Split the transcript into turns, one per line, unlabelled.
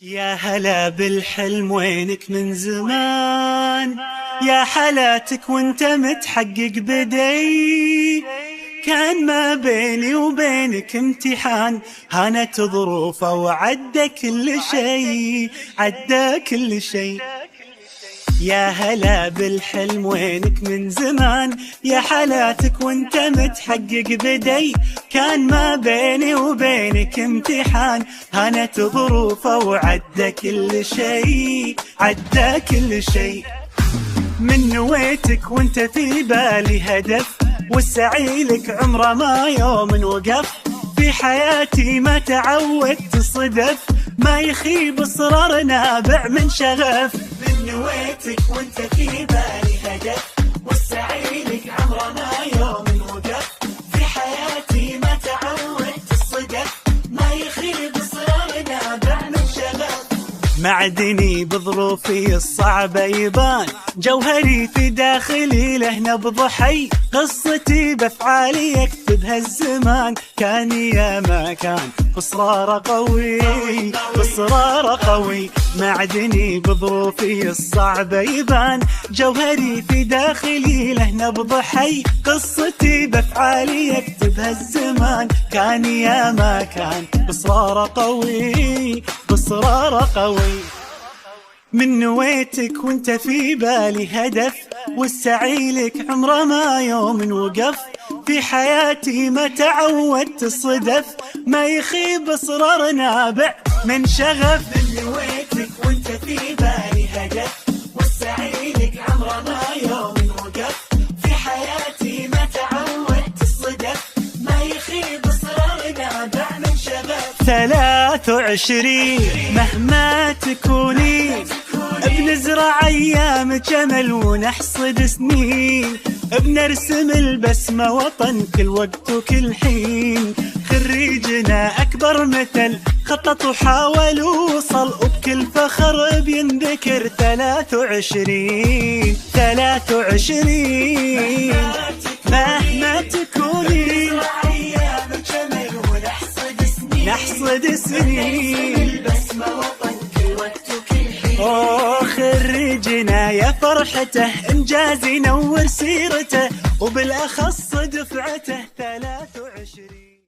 يا هلا بالحلم وينك من زمان، يا حلاتك وانت متحقق بدي. كان ما بيني وبينك امتحان، هانت ظروفه وعدى كل شيء، عدى كل شيء. يا هلا بالحلم وينك من زمان، يا حلاتك وانت متحقق بدي. كان ما بيني وبينك امتحان، هانت ظروفه وعدى كل شيء، عدى كل شيء. من نويتك وانت في بالي هدف، والسعي لك عمره ما يوم وقف. في حياتي ما تعودت صدف، ما يخيب اصرار نابع من شغف. من نويتك وانت في بالي هدف، والسعي لك عمره ما يوم وقف. في حياتي ما تعودت الصدف، ما يخيب اصرار نابع من شغف. معدني بظروفي الصعبة يبان، جوهري في داخلي له نبض حي. قصتي بافعالي يكتبها الزمان، كان يا ما كان اصرار قوي، اصرار قوي. معدني بظروفي الصعبة يبان، جوهري في داخلي له نبض حي. قصتي بافعالي يكتبها الزمان، كان يا ما كان اصرار قوي، اصرار قوي. من نويتك وانت في بالي هدف، والسعي لك عمره ما يوم وقف. في حياتي ما تعودت الصدف، ما يخيب اصرار نابع من شغف. من نويتك وانت في بالي هدف، والسعي لك عمره ما يوم وقف. في حياتي ما تعودت الصدف، ما يخيب اصرار نابع من شغف. 23 مهما تكوني، بنزرع ايام جمل ونحصد سنين. بنرسم البسمة وطن كل وقت وكل حين. خريجنا اكبر مثل خطط وحاول ووصل، وبكل فخر بينذكر 23 23. مهما تكوني نحصد سنين. اوه خريجنا يا فرحته، انجاز ينور سيرته، وبالاخص دفعته 23.